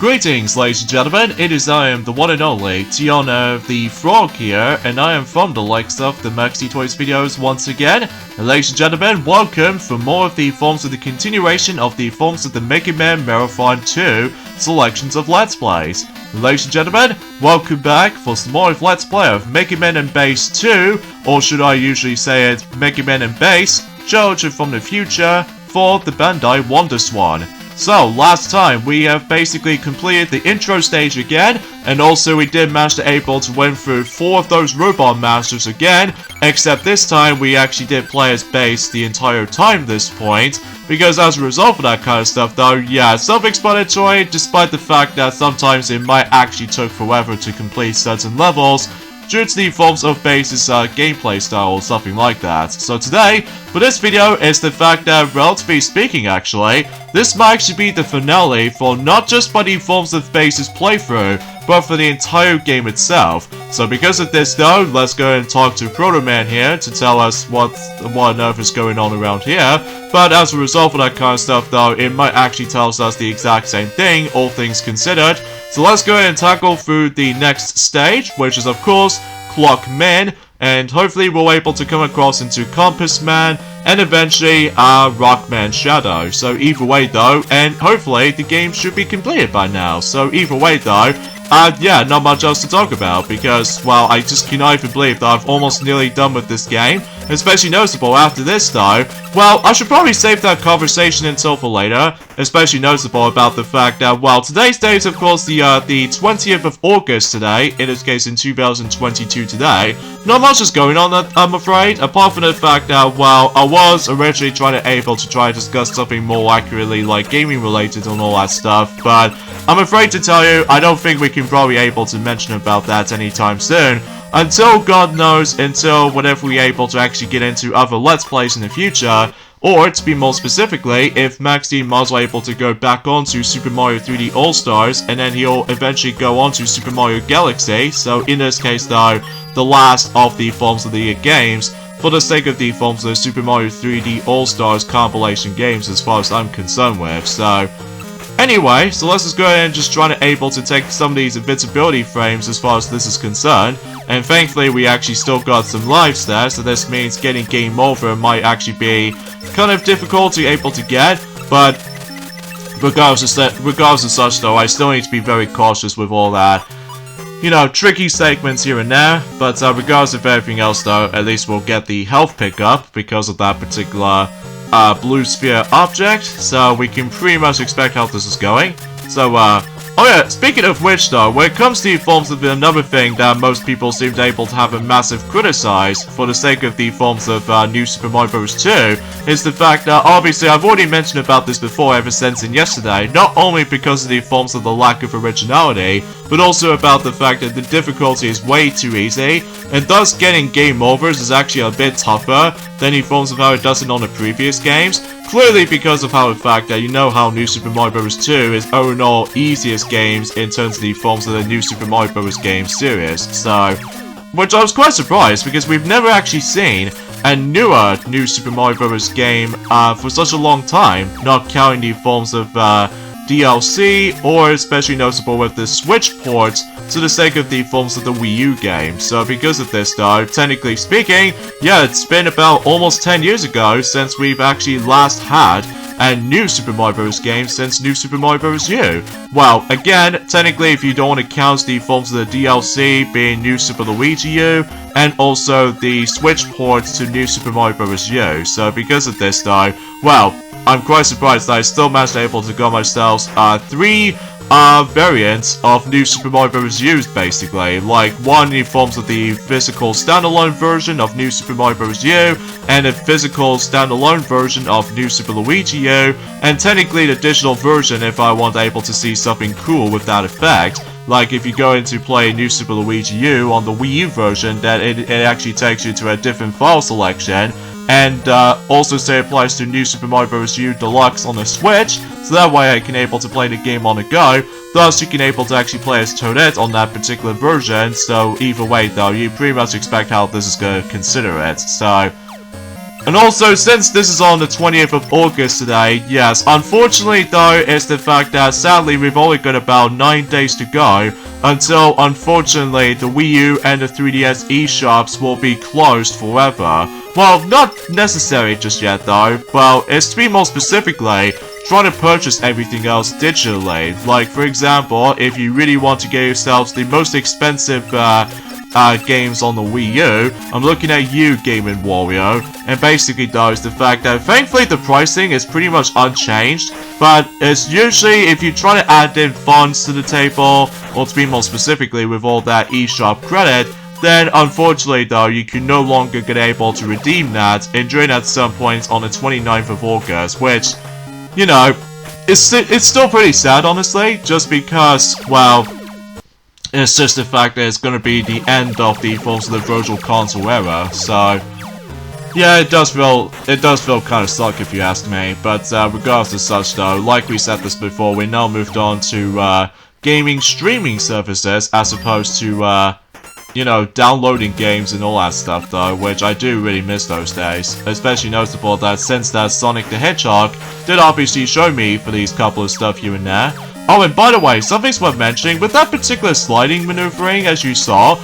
Greetings, ladies and gentlemen, it is I am the one and only Tiana the Frog here, and I am from the likes of the Maxi Toys videos once again. And ladies and gentlemen, welcome for more of the forms of the continuation of the forms of the Mega Man Marathon 2 selections of Let's Plays. And ladies and gentlemen, welcome back for some more of Let's Play of Mega Man and Bass 2, or should I usually say it, Mega Man and Bass, Children from the Future, for the Bandai WonderSwan. So, last time we have basically completed the intro stage again, and also we did manage to able to win through 4 of those Robot Masters again, except this time we actually did play as Bass the entire time this point, because as a result of that kind of stuff though, yeah, self-explanatory, despite the fact that sometimes it might actually took forever to complete certain levels, due to the forms of Bass's gameplay style or something like that. So today, for this video, is the fact that, relatively speaking actually, this might actually be the finale for not just by the forms of Bass's playthrough, but for the entire game itself. So because of this though, let's go and talk to Proto Man here to tell us what on earth is going on around here. But as a result of that kind of stuff though, it might actually tell us the exact same thing, all things considered. So let's go ahead and tackle through the next stage, which is of course Clockman, and hopefully we're able to come across into Compass Man, and eventually Rockman Shadow. So either way though, and hopefully the game should be completed by now. So either way though, yeah, not much else to talk about, because, well, I just cannot even believe that I've almost nearly done with this game. Especially noticeable after this though, well, I should probably save that conversation until for later. Especially noticeable about the fact that, well, today's date is of course the 20th of August today, in this case in 2022 today. Not much is going on, I'm afraid, apart from the fact that, well, I was originally trying to discuss something more accurately, like gaming related and all that stuff, but I'm afraid to tell you, I don't think we can probably able to mention about that anytime soon. Until God knows, until whenever we're able to actually get into other Let's Plays in the future, or to be more specifically, if Max D is able to go back onto Super Mario 3D All-Stars, and then he'll eventually go on to Super Mario Galaxy, so in this case though, the last of the forms of the games, for the sake of the forms of the Super Mario 3D All-Stars compilation games as far as I'm concerned with, so... Anyway, so let's just go ahead and just try to able to take some of these invincibility frames as far as this is concerned. And thankfully we actually still got some lives there, so this means getting game over might actually be kind of difficult to able to get, but regardless of such though, I still need to be very cautious with all that, you know, tricky segments here and there. But regardless of everything else though, at least we'll get the health pickup because of that particular blue sphere object, so we can pretty much expect how this is going. So, oh yeah, speaking of which though, when it comes to the forms of another thing that most people seem to able to have a massive criticize for the sake of the forms of New Super Mario Bros. 2, is the fact that obviously I've already mentioned about this before ever since in yesterday, not only because of the forms of the lack of originality, but also about the fact that the difficulty is way too easy, and thus getting game overs is actually a bit tougher than the forms of how it does it on the previous games. Clearly because of how the fact that you know how New Super Mario Bros. 2 is overall easiest games in terms of the forms of the New Super Mario Bros. Game series, so... Which I was quite surprised, because we've never actually seen a newer New Super Mario Bros. Game for such a long time, not counting the forms of DLC, or especially noticeable with the Switch ports to the sake of the forms of the Wii U game. So because of this though, technically speaking, yeah, it's been about almost 10 years ago since we've actually last had a New Super Mario Bros. Game since New Super Mario Bros. U. Well, again, technically if you don't want to count the forms of the DLC being New Super Luigi U, and also the Switch ports to New Super Mario Bros. U. So because of this though, well, I'm quite surprised that I still managed to able to got myself 3 variants of New Super Mario Bros. U, basically. Like, one in forms of the physical standalone version of New Super Mario Bros. U, and a physical standalone version of New Super Luigi U, and technically the digital version if I want able to see something cool with that effect. Like, if you go into play New Super Luigi U on the Wii U version, then it actually takes you to a different file selection, and also say applies to New Super Mario Bros. U Deluxe on the Switch, so that way I can able to play the game on the go. Thus, you can able to actually play as Toadette on that particular version, so either way though, you pretty much expect how this is going to consider it. So, And also, since this is on the 20th of August today, yes, unfortunately though, is the fact that sadly we've only got about 9 days to go until, unfortunately, the Wii U and the 3DS eShops will be closed forever. Well, not necessary just yet though. Well, it's to be more specifically, trying to purchase everything else digitally. Like, for example, if you really want to get yourselves the most expensive, games on the Wii U, I'm looking at you, Gaming Wario, and basically though is the fact that thankfully the pricing is pretty much unchanged, but it's usually if you try to add in funds to the table, or to be more specifically with all that eShop credit, then unfortunately though you can no longer get able to redeem that, entering at some point on the 29th of August, which, you know, it's still pretty sad honestly, just because, well, it's just the fact that it's going to be the end of the Forms of the Virtual Console era, so yeah, it does feel kind of suck if you ask me, but regardless of such though, like we said this before, we now moved on to gaming streaming services as opposed to, you know, downloading games and all that stuff though, which I do really miss those days, especially notable that since that Sonic the Hedgehog did obviously show me for these couple of stuff here and there. Oh, and by the way, something's worth mentioning, with that particular sliding maneuvering, as you saw,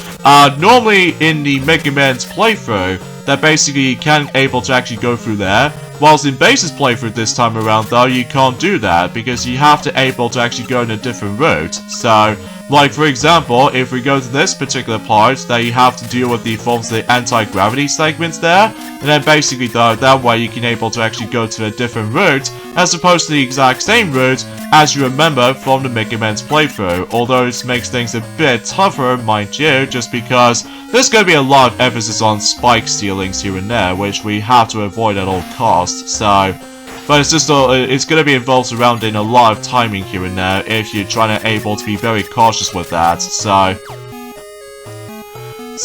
normally in the Mega Man's playthrough, that basically you can able to actually go through there, whilst in Base's playthrough this time around though, you can't do that, because you have to able to actually go in a different route. So, like for example, if we go to this particular part, that you have to deal with the forms of the anti-gravity segments there, and then basically though, that way you can able to actually go to a different route, as opposed to the exact same route as you remember from the Mega Man's playthrough, although it makes things a bit tougher, mind you, just because there's going to be a lot of emphasis on spike ceilings here and there, which we have to avoid at all costs, so... But it's just it's going to be involved surrounding a lot of timing here and there if you're trying to able to be very cautious with that, so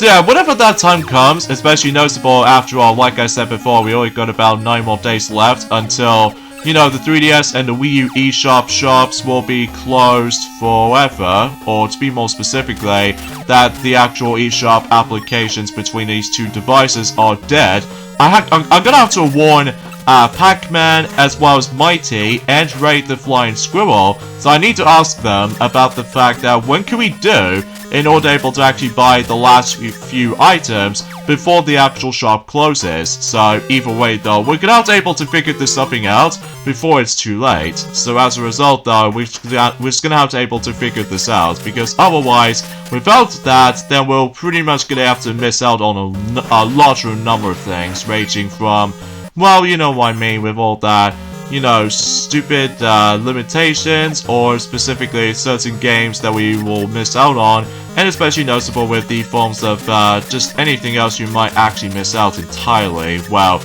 yeah, whenever that time comes, especially noticeable after all, like I said before, we only got about 9 more days left until, you know, the 3DS and the Wii U eShop shops will be closed forever, or to be more specifically, that the actual eShop applications between these two devices are dead. I'm gonna have to warn Pac-Man as well as Mighty and Raid the Flying Squirrel, so I need to ask them about the fact that when can we do in order able to actually buy the last few items before the actual shop closes. So either way though, we're gonna have to able to figure this something out before it's too late. So as a result though, we're just gonna have to able to figure this out, because otherwise, without that, then we're pretty much gonna have to miss out on a larger number of things, ranging from, well, you know what I mean, with all that, you know, stupid limitations, or specifically certain games that we will miss out on, and especially noticeable with the forms of just anything else you might actually miss out entirely. Well,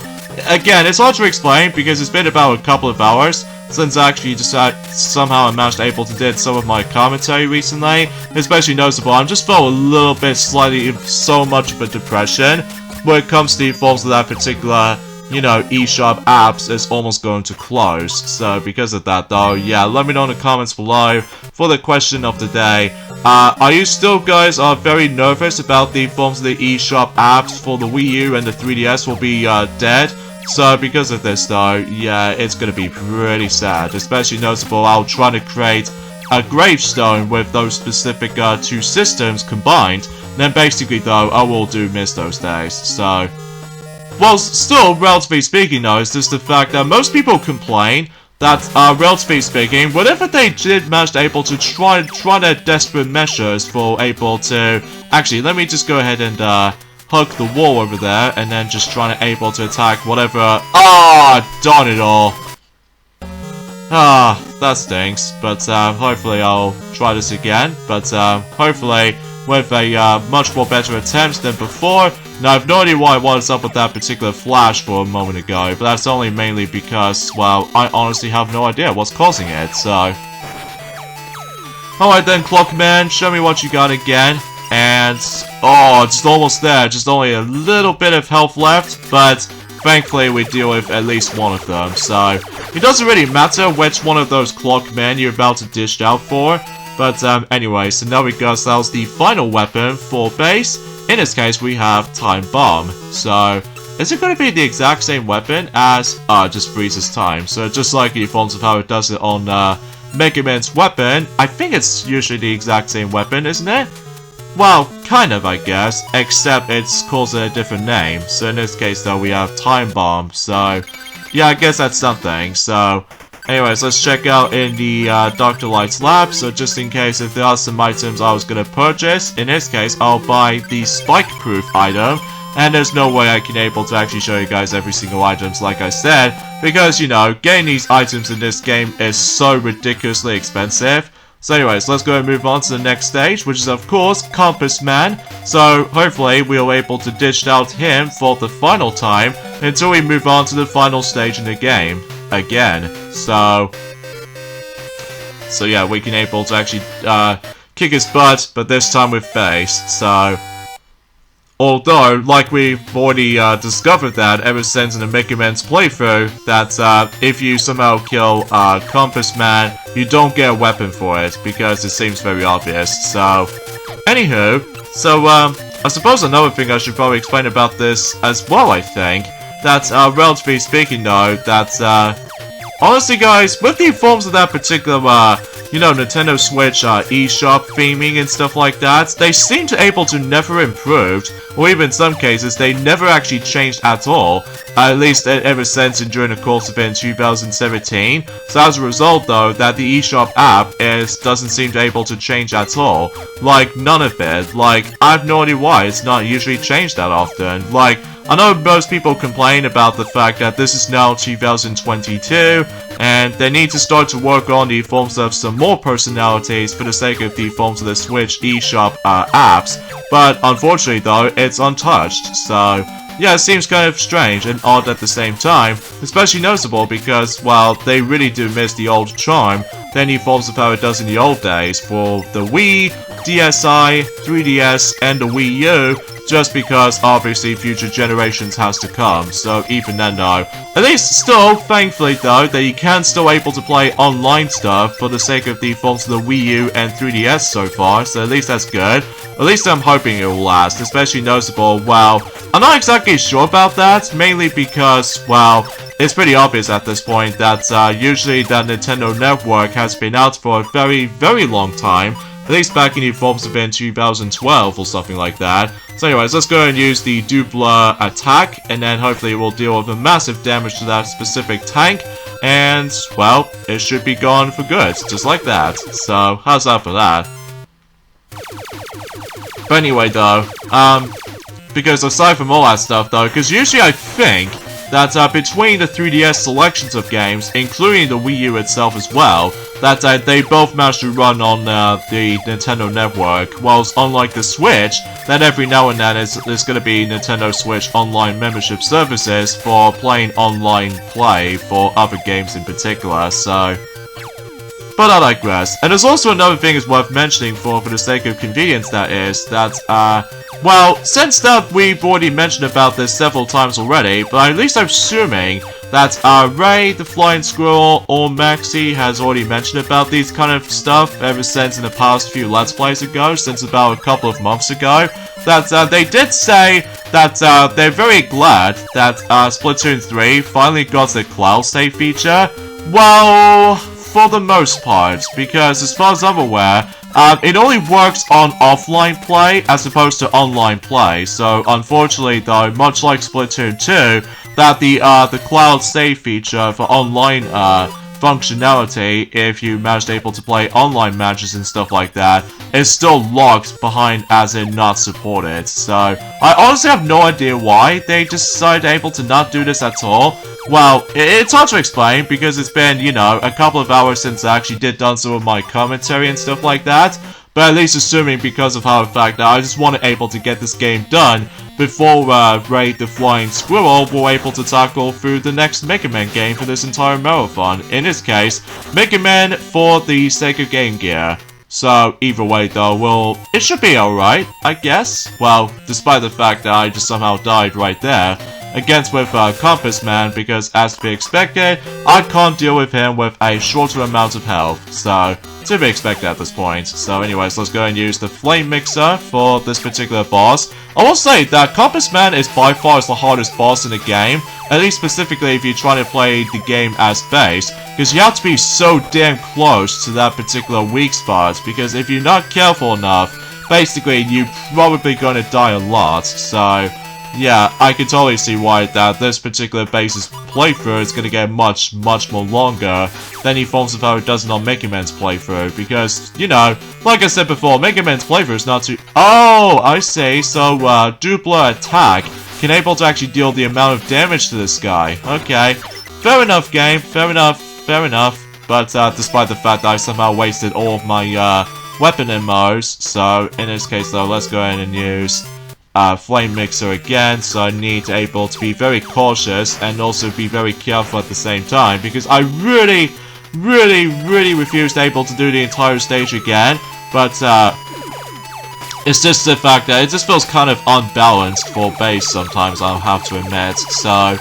again, it's hard to explain because it's been about a couple of hours since I actually just somehow I managed able to did some of my commentary recently. Especially noticeable, I'm just felt a little bit slightly so much of a depression when it comes to the forms of that particular, you know, eShop apps is almost going to close. So because of that though, yeah, let me know in the comments below for the question of the day. Are you still guys very nervous about the forms of the eShop apps for the Wii U and the 3DS will be dead? So because of this though, yeah, it's gonna be pretty sad. Especially noticeable, I'll try to create a gravestone with those specific two systems combined. Then basically though, I will do miss those days. So, well, still, relatively speaking though, it's just the fact that most people complain that, relatively speaking, whenever they did manage to able to try their desperate measures for able to... Actually, let me just go ahead and, hug the wall over there, and then just trying to able to attack whatever... Ah, darn it all. Ah, that stinks, but, hopefully I'll try this again, but, hopefully with a, much more better attempt than before. Now, I have no idea why I was up with that particular flash for a moment ago, but that's only mainly because, well, I honestly have no idea what's causing it, so... Alright then, Clockman, show me what you got again. And, oh, it's almost there, just only a little bit of health left, but thankfully we deal with at least one of them, so... It doesn't really matter which one of those Clockmen you're about to dish out for, but anyway, so now we got ourselves the final weapon for base. In this case, we have Time Bomb. So, is it going to be the exact same weapon as, just freezes time. So just like the forms of how it does it on, Mega Man's weapon, I think it's usually the exact same weapon, isn't it? Well, kind of, I guess, except it's calls it a different name. So in this case, though, we have Time Bomb, so yeah, I guess that's something. So anyways, let's check out in the Dr. Light's lab. So just in case if there are some items I was gonna purchase, in this case, I'll buy the spike-proof item. And there's no way I can able to actually show you guys every single items, like I said, because, you know, getting these items in this game is so ridiculously expensive. So anyways, let's go and move on to the next stage, which is of course Compass Man. So hopefully we'll able to dish out him for the final time until we move on to the final stage in the game again. So yeah, we can able to actually kick his butt, but this time with bass. So although, like we've already discovered that ever since in the Mega Man's playthrough, that if you somehow kill Compass Man, you don't get a weapon for it, because it seems very obvious. So, anywho, so I suppose another thing I should probably explain about this as well, I think, that relatively speaking though, that honestly guys, with the forms of that particular you know, Nintendo Switch eShop theming and stuff like that, they seem to able to never improved, or even in some cases, they never actually changed at all, at least ever since and during the course of it in 2017. So as a result though, that the eShop app doesn't seem to able to change at all. Like, none of it. Like, I have no idea why it's not usually changed that often. Like, I know most people complain about the fact that this is now 2022, and they need to start to work on the forms of some more personalities for the sake of the forms of the Switch eShop apps, but unfortunately though, it's untouched, so yeah, it seems kind of strange and odd at the same time, especially noticeable because, well, they really do miss the old charm, the any forms of how it does in the old days for the Wii, DSi, 3DS, and the Wii U, just because obviously future generations has to come, so even then though, at least still, thankfully though, that you can still able to play online stuff for the sake of the forms of the Wii U and 3DS so far, so at least that's good. At least I'm hoping it will last, especially noticeable, well, I'm not exactly sure about that, mainly because, well, it's pretty obvious at this point that usually the Nintendo Network has been out for a very, very long time, at least back in the forms of in 2012 or something like that. So anyways, let's go and use the Dupla attack, and then hopefully it will deal with a massive damage to that specific tank, and, well, it should be gone for good, just like that. So, how's that for that? But anyway though, because aside from all that stuff though, because usually I think that between the 3DS selections of games, including the Wii U itself as well, that they both managed to run on the Nintendo Network, whilst unlike the Switch, that every now and then there's going to be Nintendo Switch online membership services for playing online play for other games in particular, so but I digress. And there's also another thing is worth mentioning for the sake of convenience, that is, that, well, since that we've already mentioned about this several times already, but at least I'm assuming that, Ray, the Flying Squirrel, or Maxie has already mentioned about these kind of stuff ever since in the past few Let's Plays ago, since about a couple of months ago, that, they did say that, they're very glad that, Splatoon 3 finally got the Cloud Save feature. Well, for the most part, because as far as I'm aware, it only works on offline play as opposed to online play. So unfortunately though, much like Splatoon 2, that the cloud save feature for online functionality, if you managed able to play online matches and stuff like that, is still locked behind as in not supported. So I honestly have no idea why they decided able to not do this at all. Well, it's hard to explain because it's been, you know, a couple of hours since I actually did done some of my commentary and stuff like that. But at least assuming because of how the fact that I just wanted able to get this game done before Ray the Flying Squirrel were able to tackle through the next Mega Man game for this entire marathon. In this case, Mega Man for the sake of Game Gear. So either way though, well, it should be alright, I guess. Well, despite the fact that I just somehow died right there. against with Compass Man, because as to be expected, I can't deal with him with a shorter amount of health, so to be expected at this point. So anyways, let's go and use the Flame Mixer for this particular boss. I will say that Compass Man is by far the hardest boss in the game, at least specifically if you're trying to play the game as base, because you have to be so damn close to that particular weak spot, because if you're not careful enough, basically you're probably going to die a lot. So yeah, I can totally see why that this particular base's playthrough is going to get much more longer than any forms of how it does on Mega Man's playthrough, because, you know, like I said before, Mega Man's playthrough is not too— Oh, I see, so, Dupla attack can able to actually deal the amount of damage to this guy. Okay, fair enough, game, fair enough, but, despite the fact that I somehow wasted all of my, weapon ammos, so, in this case, though, let's go ahead and use Flame Mixer again, so I need to able to be very cautious and also be very careful at the same time, because I really refuse to able to do the entire stage again, but it's just the fact that it just feels kind of unbalanced for base sometimes, I'll have to admit. So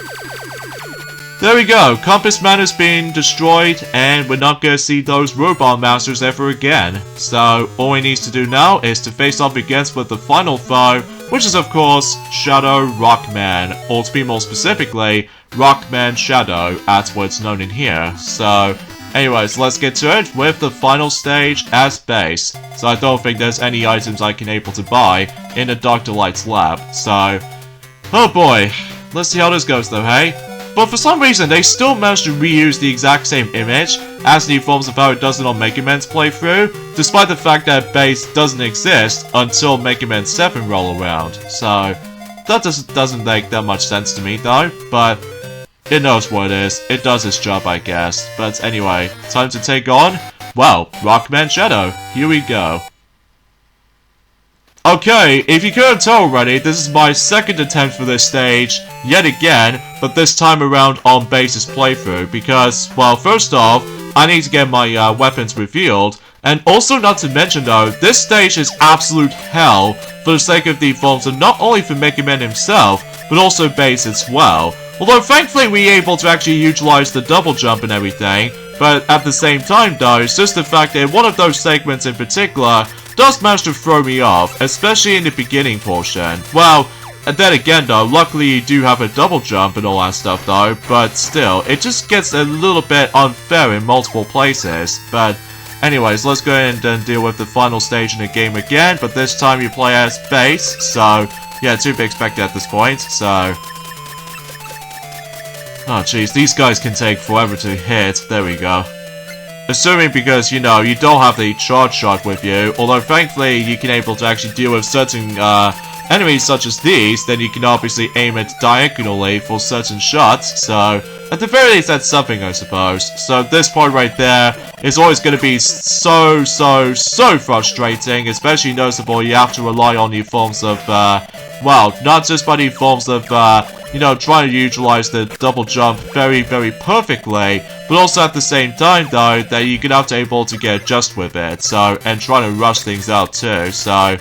there we go, Compass Man has been destroyed, and we're not gonna see those Robot Masters ever again. So all he needs to do now is to face off against with the final foe, which is of course Shadow Rockman, or to be more specifically, Rockman Shadow, as what's known in here. So anyways, let's get to it with the final stage as base. So I don't think there's any items I can able to buy in the Dr. Light's lab. So, oh boy, let's see how this goes though, hey? But for some reason, they still managed to reuse the exact same image as the forms of how it does it on Mega Man's playthrough, despite the fact that base doesn't exist until Mega Man 7 roll around. So that doesn't make that much sense to me though, but it knows what it is. It does its job, I guess. But anyway, time to take on, well, Rockman Shadow. Here we go. Okay, if you couldn't tell already, this is my second attempt for this stage, yet again, but this time around on base's playthrough, because, well, first off, I need to get my weapons revealed, and also not to mention though, this stage is absolute hell for the sake of the forms of not only for Mega Man himself, but also base as well. Although thankfully we're able to actually utilize the double jump and everything, but at the same time though, it's just the fact that one of those segments in particular does manage to throw me off, especially in the beginning portion. Well, and then again though, luckily you do have a double jump and all that stuff though, but still, it just gets a little bit unfair in multiple places. But anyways, let's go ahead and deal with the final stage in the game again, but this time you play as base, so yeah, to be expected at this point, so oh jeez, these guys can take forever to hit. There we go. Assuming because, you know, you don't have the charge shot with you, although thankfully you can able to actually deal with certain enemies such as these, then you can obviously aim it diagonally for certain shots, so at the very least that's something, I suppose. So this part right there is always going to be so frustrating, especially noticeable you have to rely on the forms of, well, not just by the forms of, you know, trying to utilize the double jump very perfectly, but also at the same time though, that you're gonna have to able to get just with it, so, and trying to rush things out too, so.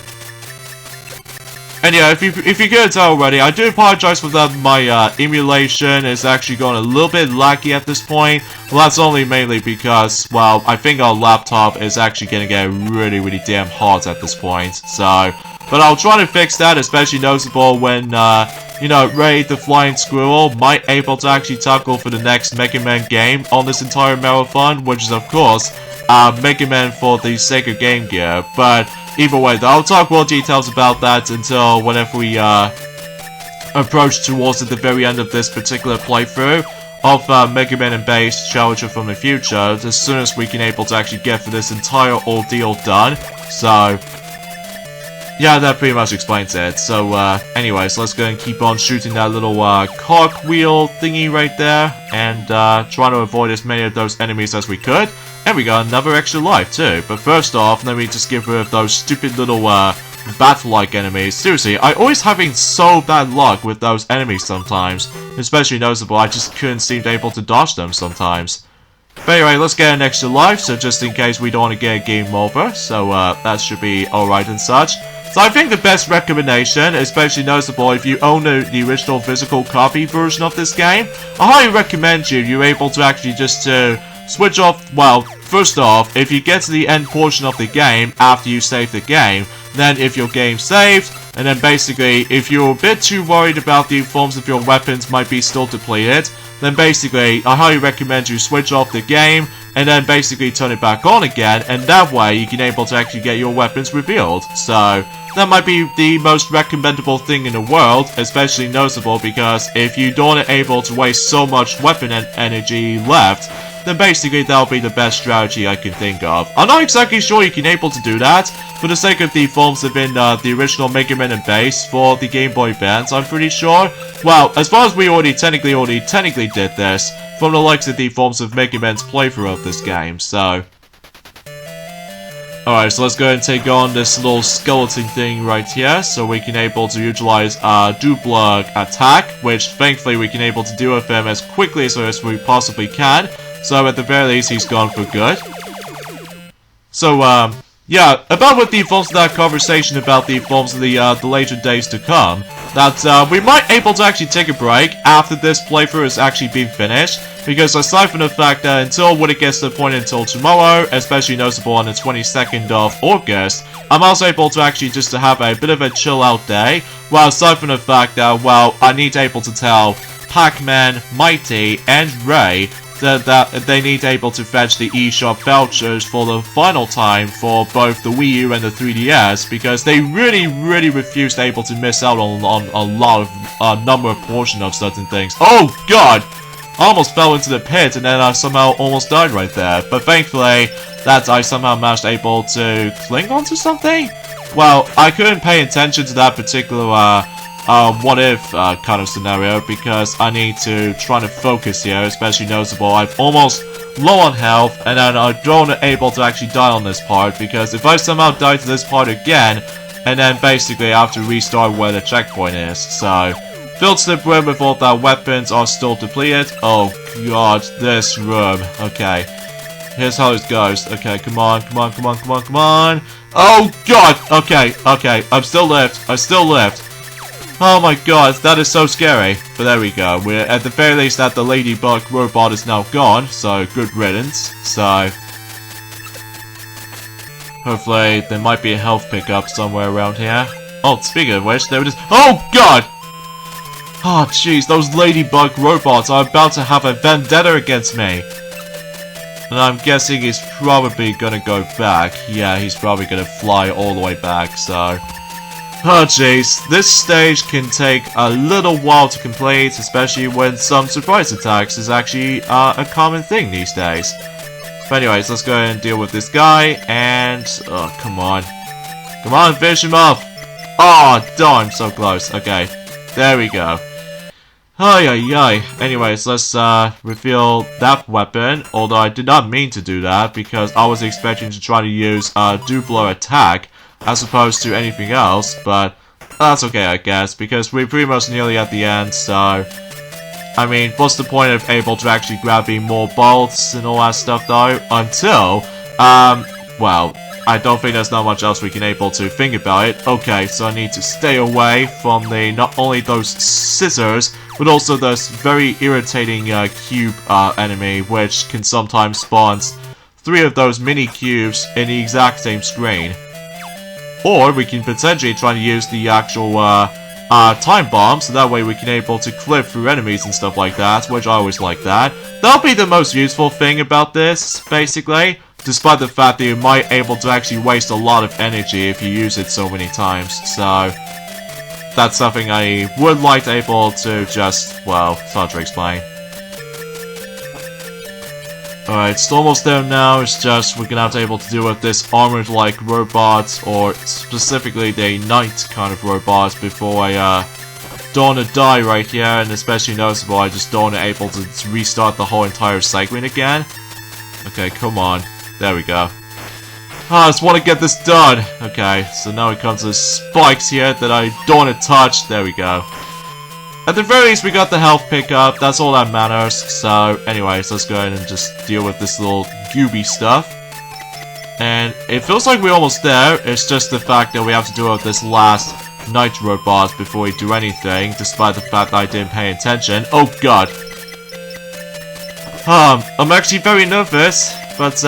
And yeah, if you couldn't tell already, I do apologize for that my emulation is actually going a little bit laggy at this point. Well, that's only mainly because, well, I think our laptop is actually gonna get really damn hot at this point, so. But I'll try to fix that, especially noticeable when, you know, Ray the Flying Squirrel might able to actually tackle for the next Mega Man game on this entire marathon, which is, of course, Mega Man for the Sega Game Gear. But either way, though, I'll talk more details about that until whenever we, approach towards the very end of this particular playthrough of Mega Man and Base Challenger from the future, as soon as we can able to actually get for this entire ordeal done. So yeah, that pretty much explains it. So, anyways, let's go and keep on shooting that little, cogwheel thingy right there, and, try to avoid as many of those enemies as we could. And we got another extra life, too. But first off, let me just get rid of those stupid little, bat-like enemies. Seriously, I always having so bad luck with those enemies sometimes. Especially noticeable, I just couldn't seem to able to dodge them sometimes. But anyway, let's get an extra life, so just in case we don't want to get a game over. So, that should be alright and such. So I think the best recommendation, especially noticeable if you own the original physical copy version of this game, I highly recommend you're able to actually just switch off, well, first off, if you get to the end portion of the game after you save the game, then if your game's saved, and then basically, if you're a bit too worried about the forms of your weapons might be still depleted, then basically, I highly recommend you switch off the game, and then basically turn it back on again, and that way you can able to actually get your weapons revealed. So, that might be the most recommendable thing in the world, especially noticeable because if you don't able to waste so much weapon energy left, then basically that'll be the best strategy I can think of. I'm not exactly sure you can able to do that, for the sake of the forms within the original Mega Man and base for the Game Boy Advance, I'm pretty sure. Well, as far as we already technically did this, from the likes of the forms of Mega Man's playthrough of this game, so... Alright, so let's go ahead and take on this little skeleton thing right here, so we can able to utilize Dupla attack, which thankfully we can able to do with him as quickly as we possibly can. So at the very least, he's gone for good. So, yeah, about with the forms of that conversation about the forms of the later days to come, that we might able to actually take a break after this playthrough has actually been finished, because aside from the fact that until when it gets to the point until tomorrow, especially noticeable on the 22nd of August, I'm also able to actually just to have a bit of a chill out day, well, aside from the fact that, well, I need to able to tell Pac-Man, Mighty, and Ray that they need able to fetch the eShop vouchers for the final time for both the Wii U and the 3DS, because they really refuse to able to miss out on a lot of number of portion of certain things. Oh god! I almost fell into the pit and then I somehow almost died right there, but thankfully that I somehow managed able to cling onto something? Well, I couldn't pay attention to that particular what if kind of scenario, because I need to try to focus here, especially noticeable. I'm almost low on health, and then I don't able to actually die on this part, because if I somehow die to this part again, and then basically I have to restart where the checkpoint is. So, filled to the brim with all that weapons are still depleted. Oh god, this room. Okay. Here's how it goes. Okay, come on. Oh god! Okay, I'm still lived. Oh my god, that is so scary. But there we go. We're at the very least that the ladybug robot is now gone, so good riddance. So hopefully there might be a health pickup somewhere around here. Oh, speaking of which, there it is. Oh god! Oh jeez, those ladybug robots are about to have a vendetta against me. And I'm guessing he's probably gonna go back. Yeah, he's probably gonna fly all the way back, so... Oh jeez, this stage can take a little while to complete, especially when some surprise attacks is actually a common thing these days. But anyways, let's go ahead and deal with this guy, and... oh, come on. Come on, finish him off! Oh, darn, so close. Okay, there we go. Ay. Anyways, let's reveal that weapon, although I did not mean to do that, because I was expecting to try to use Duplo attack, as opposed to anything else, but that's okay, I guess, because we're pretty much nearly at the end, so... I mean, what's the point of able to actually grabbing more bolts and all that stuff, though? Until, well, I don't think there's not much else we can able to think about it. Okay, so I need to stay away from the, not only those scissors, but also this very irritating cube enemy, which can sometimes spawn 3 of those mini cubes in the exact same screen. Or we can potentially try to use the actual time bomb, so that way we can able to clip through enemies and stuff like that, which I always like that. That'll be the most useful thing about this, basically, despite the fact that you might able to actually waste a lot of energy if you use it so many times. So that's something I would like to able to just, well, start to explain. Alright, it's almost there now. It's just we're gonna have to able to deal with this armored-like robot, or specifically the knight kind of robots, before I don't want to die right here, and especially noticeable, I just don't want to able to restart the whole entire segment again. Okay, come on. There we go. I just want to get this done. Okay, so now it comes to spikes here that I don't want to touch. There we go. At the very least, we got the health pickup. That's all that matters. So, anyways, let's go ahead and just deal with this little gooby stuff. And it feels like we're almost there. It's just the fact that we have to do with this last Nitro boss before we do anything, despite the fact that I didn't pay attention. Oh god. I'm actually very nervous, but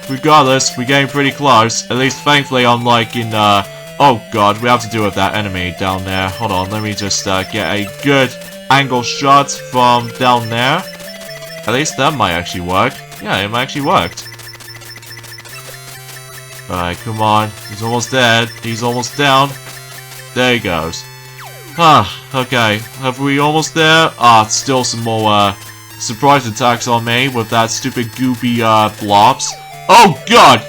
regardless, we're getting pretty close. At least thankfully, unlike in oh god, we have to deal with that enemy down there. Hold on, let me just get a good angle shot from down there. At least that might actually work. Yeah, it actually worked. Alright, come on. He's almost dead. He's almost down. There he goes. Okay. Have we almost there? Still some more, surprise attacks on me with that stupid goopy, blobs. Oh, God!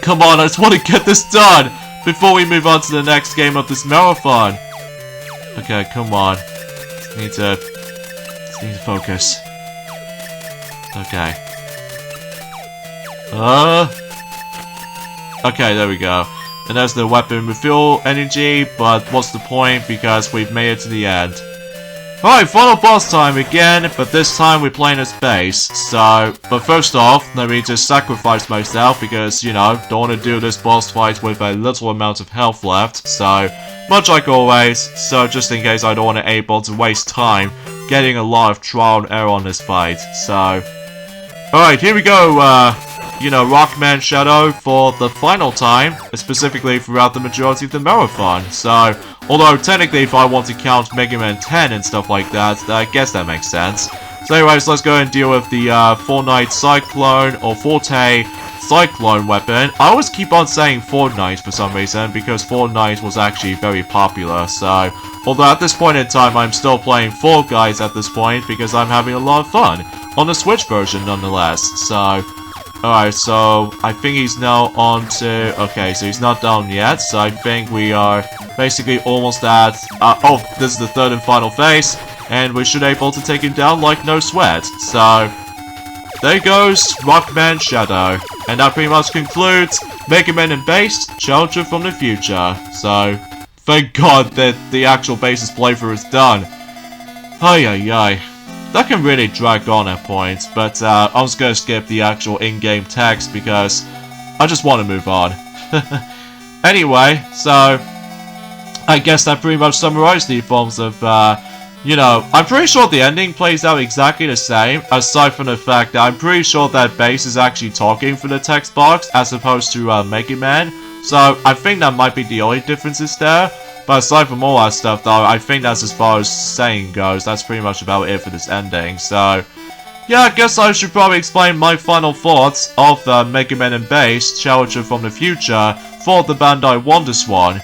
Come on, I just want to get this done before we move on to the next game of this marathon. Okay, come on. Just need to focus. Okay. Okay, there we go. And there's the weapon refill energy, but what's the point because we've made it to the end. Alright, final boss time again, but this time we're playing as base. So, but first off, let me just sacrifice myself because, you know, don't want to do this boss fight with a little amount of health left. So, much like always, so just in case I don't want to able to waste time getting a lot of trial and error on this fight. So, alright, here we go, you know, Rockman Shadow for the final time, specifically throughout the majority of the marathon. So, although technically if I want to count Mega Man 10 and stuff like that, I guess that makes sense. So anyways, let's go and deal with the Fortnite Cyclone or Forte Cyclone weapon. I always keep on saying Fortnite for some reason, because Fortnite was actually very popular. So, although at this point in time I'm still playing Fall Guys at this point, because I'm having a lot of fun. On the Switch version nonetheless, so... Alright, so I think he's now on to... Okay, so he's not down yet, so I think we are basically almost at... oh, this is the third and final phase, and we should be able to take him down like no sweat. So, there goes Rockman Shadow. And that pretty much concludes Mega Man and Base, Challenger from the Future. So, thank God that the actual Base's playthrough is done. Ay. That can really drag on at points, but I'm just gonna skip the actual in-game text because I just want to move on. Anyway, so I guess that pretty much summarized the forms of, you know, I'm pretty sure the ending plays out exactly the same, aside from the fact that I'm pretty sure that Base is actually talking for the text box as opposed to Mega Man. So I think that might be the only differences there. But aside from all that stuff though, I think that's as far as saying goes. That's pretty much about it for this ending. So, yeah, I guess I should probably explain my final thoughts of the Mega Man and Base Challenger from the Future for the Bandai WonderSwan.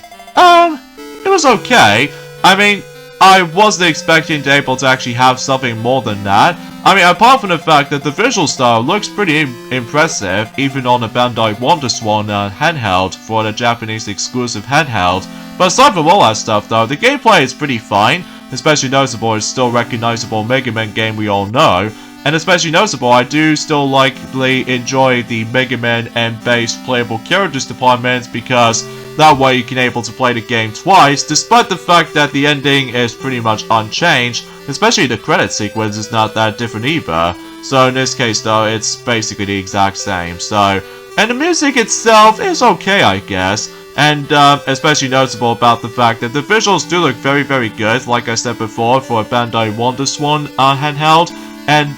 It was okay. I mean, I wasn't expecting to be able to actually have something more than that. I mean, apart from the fact that the visual style looks pretty impressive, even on the Bandai WonderSwan handheld for the Japanese exclusive handheld. But aside from all that stuff though, the gameplay is pretty fine. Especially noticeable, it's still recognizable Mega Man game we all know. And especially noticeable, I do still likely enjoy the Mega Man and Base playable characters department because that way you can able to play the game twice, despite the fact that the ending is pretty much unchanged. Especially the credit sequence is not that different either. So in this case though, it's basically the exact same. So, and the music itself is okay, I guess. And especially noticeable about the fact that the visuals do look very, very good, like I said before, for a Bandai WonderSwan handheld. And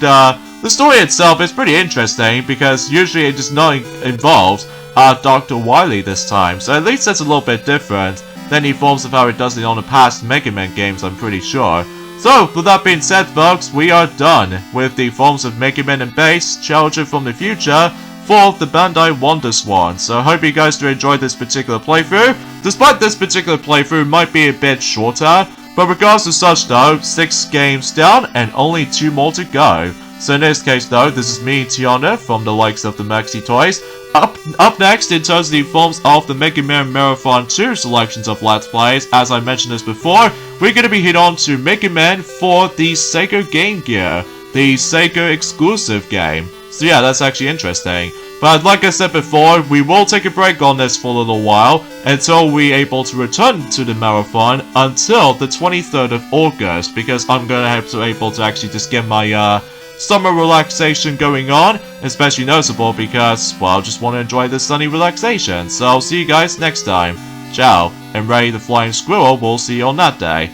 the story itself is pretty interesting, because usually it does not involve Dr. Wily this time. So at least that's a little bit different than the forms of how it does it on the past Mega Man games, I'm pretty sure. So, with that being said folks, we are done with the forms of Mega Man and Base, Challenger from the Future, for the Bandai WonderSwan. So I hope you guys do enjoy this particular playthrough. Despite this particular playthrough might be a bit shorter, but regardless of such though, 6 games down and only 2 more to go. So in this case though, this is me, Tiana, from the likes of the Maxi Toys. Up next, in terms of the forms of the Mega Man Marathon 2 selections of Let's Plays, as I mentioned this before, we're going to be hit on to Mega Man for the Sega Game Gear, the Sega exclusive game. So yeah, that's actually interesting. But like I said before, we will take a break on this for a little while until we're able to return to the marathon until the 23rd of August, because I'm going to have to able to actually just get my summer relaxation going on, especially noticeable because, well, I just want to enjoy this sunny relaxation. So I'll see you guys next time. Ciao, and Ray the Flying Squirrel will see you on that day.